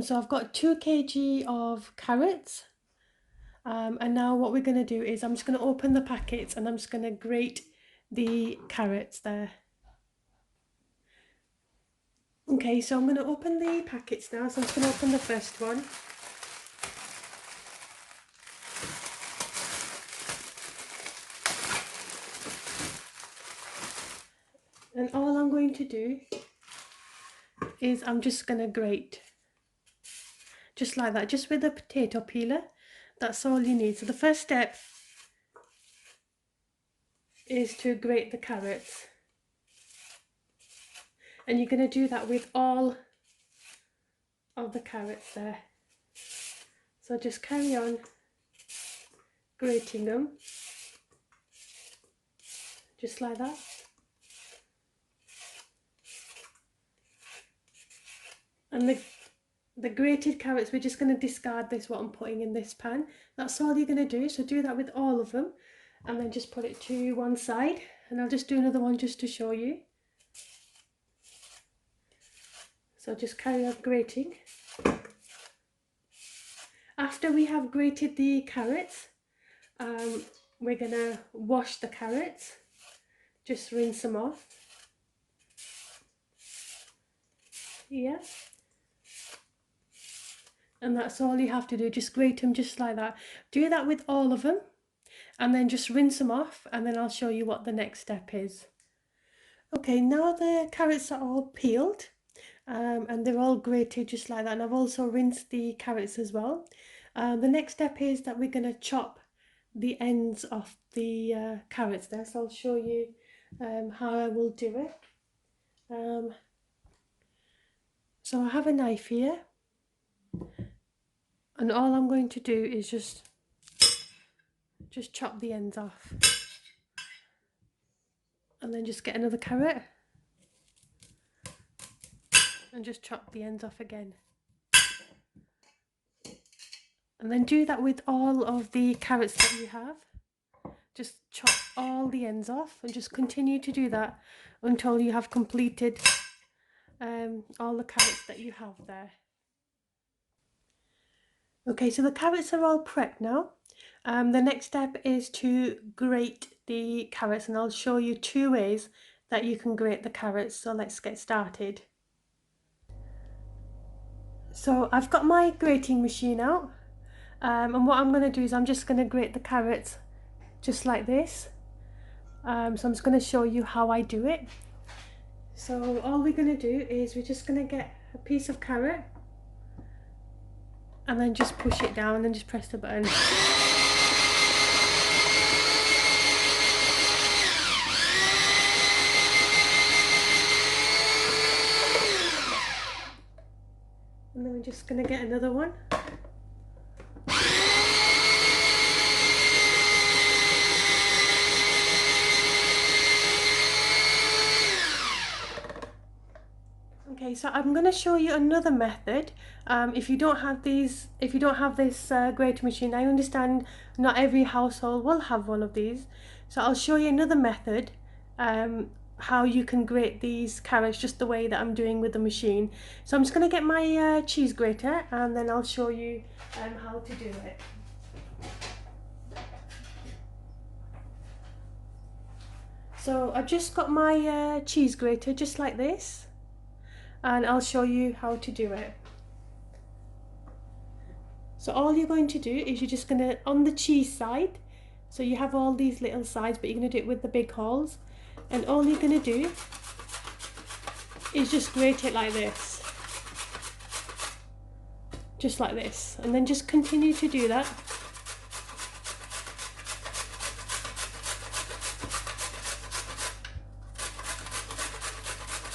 So I've got 2 kg of carrots. And now what we're going to do is I'm just going to open the packets and I'm just going to grate the carrots there. Okay, so I'm going to open the packets now. So I'm just going to open the first one. And all I'm going to do is I'm just going to grate. Just like that, just with a potato peeler. That's all you need. So the first step is to grate the carrots. And you're going to do that with all of the carrots there. So just carry on grating them. Just like that. And the grated carrots, we're just going to discard this, what I'm putting in this pan. That's all you're going to do. So do that with all of them. And then just put it to one side. And I'll just do another one just to show you. So just carry on grating. After we have grated the carrots, we're going to wash the carrots. Just rinse them off. Yeah. And that's all you have to do. Just grate them just like that. Do that with all of them. And then just rinse them off. And then I'll show you what the next step is. Okay, now the carrots are all peeled. And they're all grated just like that. And I've also rinsed the carrots as well. The next step is that we're going to chop the ends of the carrots there. So I'll show you how I will do it. So I have a knife here. And all I'm going to do is just chop the ends off. And then just get another carrot. And just chop the ends off again. And then do that with all of the carrots that you have. Just chop all the ends off and just continue to do that until you have completed all the carrots that you have there. Okay, so the carrots are all prepped now. The next step is to grate the carrots, and I'll show you 2 ways that you can grate the carrots. So let's get started. So I've got my grating machine out, and what I'm going to do is I'm just going to grate the carrots just like this. So I'm just going to show you how I do it. So all we're going to do is we're just going to get a piece of carrot and then just push it down and just press the button. And then we're just going to get another one. Okay, so I'm going to show you another method. If you don't have this grater machine, I understand not every household will have one of these. So I'll show you another method, how you can grate these carrots just the way that I'm doing with the machine. So I'm just going to get my cheese grater and then I'll show you how to do it. So I've just got my cheese grater just like this. And I'll show you how to do it. So all you're going to do is you're just going to, on the cheese side, so you have all these little sides, but you're going to do it with the big holes. And all you're going to do is just grate it like this. Just like this. And then just continue to do that.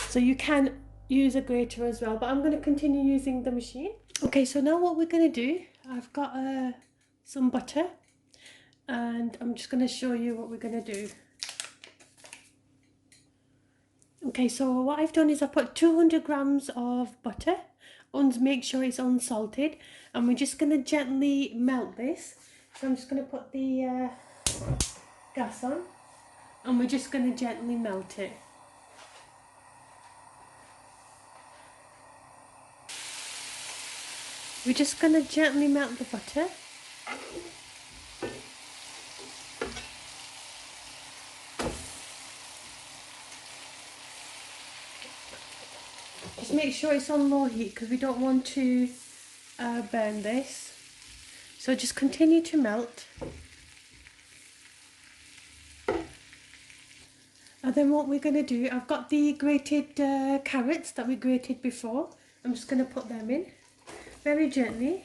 So you can use a grater as well, but I'm going to continue using the machine. Okay, so now what we're going to do, I've got some butter and I'm just going to show you what we're going to do. Okay, so what I've done is I put 200 grams of butter, make sure it's unsalted, and we're just going to gently melt this. So I'm just going to put the gas on and we're just going to gently melt it. We're just going to gently melt the butter. Just make sure it's on low heat because we don't want to burn this. So just continue to melt. And then what we're going to do, I've got the grated carrots that we grated before. I'm just going to put them in very gently.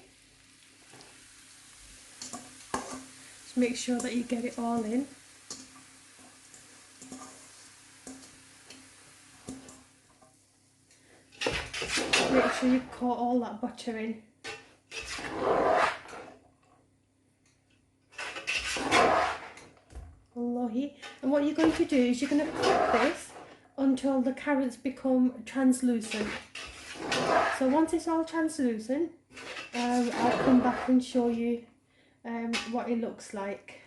Just make sure that you get it all in. Make sure you coat all that butter in. Low heat. And what you're going to do is you're going to cook this until the carrots become translucent. So once it's all translucent, I'll come back and show you what it looks like.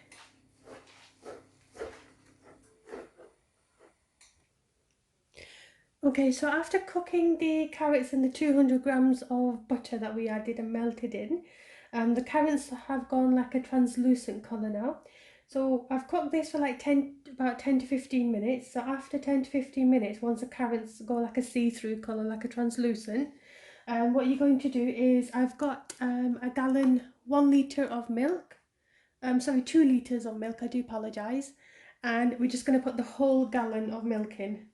Okay, so after cooking the carrots and the 200 grams of butter that we added and melted in, the carrots have gone like a translucent colour now. So I've cooked this for like about 10 to 15 minutes. So after 10 to 15 minutes, once the carrots go like a see-through colour, like a translucent, what you're going to do is I've got a gallon, 1 litre of milk. Sorry, 2 litres of milk, I do apologise. And we're just going to put the whole gallon of milk in.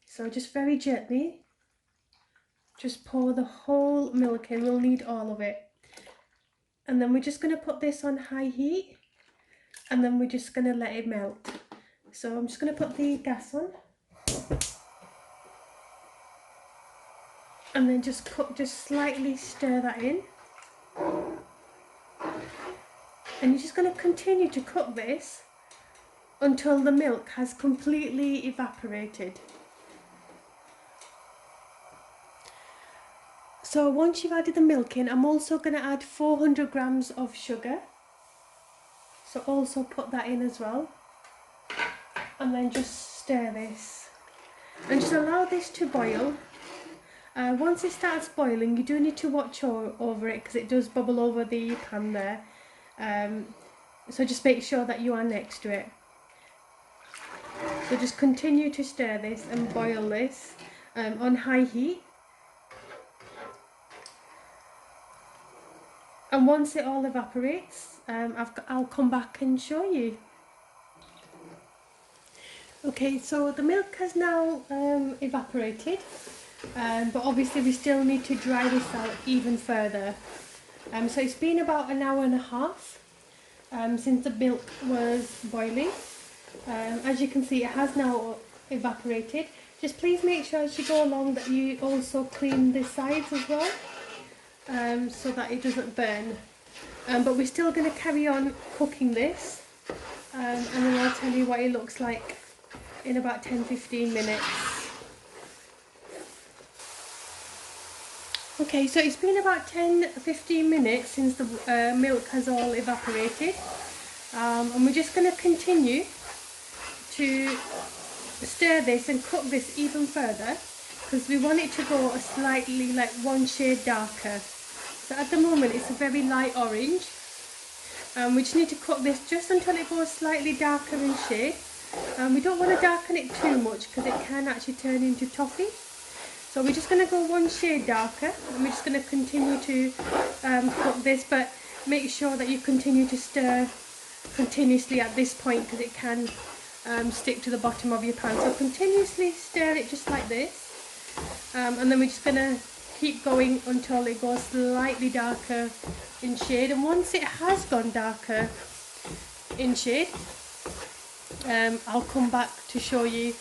So just very gently, just pour the whole milk in. We'll need all of it. And then we're just going to put this on high heat. And then we're just going to let it melt. So I'm just going to put the gas on. And then just slightly stir that in. And you're just going to continue to cook this until the milk has completely evaporated. So once you've added the milk in, I'm also going to add 400 grams of sugar. So also put that in as well. And then just stir this. And just allow this to boil. Once it starts boiling, you do need to watch over it because it does bubble over the pan there. So just make sure that you are next to it. So just continue to stir this and boil this on high heat. And once it all evaporates, I'll come back and show you. Okay, so the milk has now evaporated, but obviously we still need to dry this out even further. So it's been about an hour and a half since the milk was boiling. As you can see, it has now evaporated. Just please make sure as you go along that you also clean the sides as well. So that it doesn't burn, but we're still going to carry on cooking this, and then I'll tell you what it looks like in about 10-15 minutes. Okay, so it's been about 10-15 minutes since the milk has all evaporated, and we're just going to continue to stir this and cook this even further because we want it to go a slightly like one shade darker. So at the moment it's a very light orange. We just need to cook this just until it goes slightly darker in shade. We don't want to darken it too much because it can actually turn into toffee. So we're just going to go one shade darker and we're just going to continue to cook this, but make sure that you continue to stir continuously at this point because it can stick to the bottom of your pan. So continuously stir it just like this. And then we're just going to keep going until it goes slightly darker in shade, and once it has gone darker in shade, I'll come back to show you.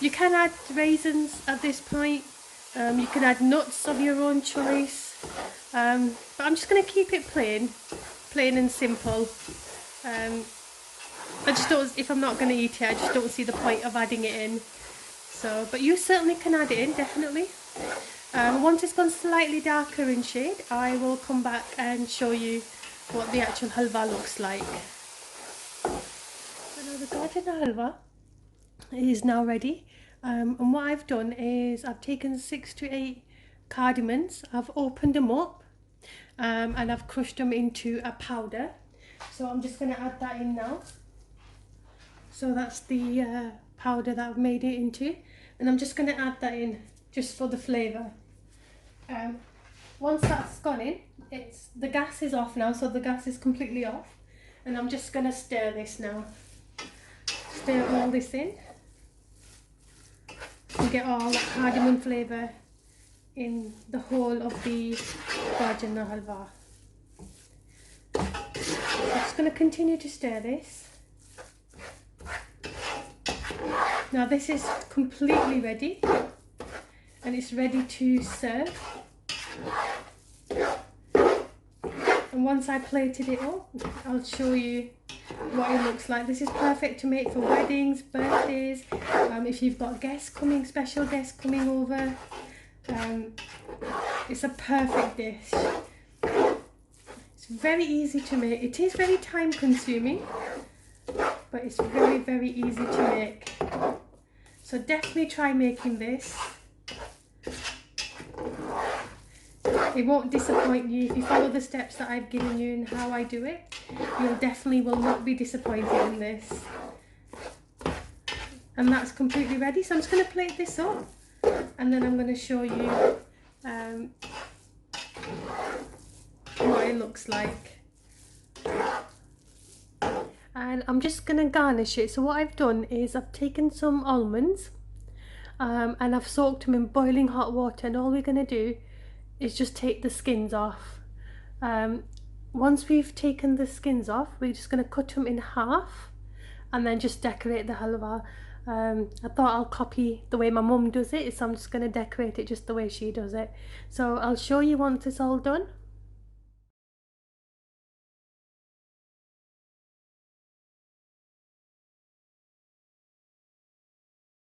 You can add raisins at this point, you can add nuts of your own choice, but I'm just going to keep it plain and simple. I just don't, if I'm not going to eat it, I just don't see the point of adding it in. So, but you certainly can add it in, definitely. Once it's gone slightly darker in shade, I will come back and show you what the actual halva looks like. So now the garden halva is now ready. And what I've done is I've taken 6 to 8 cardimons. I've opened them up and I've crushed them into a powder. So I'm just going to add that in now. So that's the powder that I've made it into, and I'm just going to add that in just for the flavour. Once that's gone in, the gas is off now, so the gas is completely off, and I'm just going to stir this now. Stir all this in and get all that cardamom flavour in the whole of the Gajar halva. I'm just going to continue to stir this. Now this is completely ready and it's ready to serve. And once I plated it up, I'll show you what it looks like. This is perfect to make for weddings, birthdays, if you've got guests coming, special guests coming over. It's a perfect dish. It's very easy to make. It is very time consuming, but it's very, very easy to make. So definitely try making this. It won't disappoint you if you follow the steps that I've given you and how I do it. You definitely will not be disappointed in this. And that's completely ready. So I'm just going to plate this up and then I'm going to show you what it looks like. And I'm just going to garnish it. So what I've done is I've taken some almonds and I've soaked them in boiling hot water, and all we're going to do is just take the skins off. Once we've taken the skins off, we're just going to cut them in half and then just decorate the halva. I thought I'll copy the way my mum does it, so I'm just going to decorate it just the way she does it. So I'll show you once it's all done.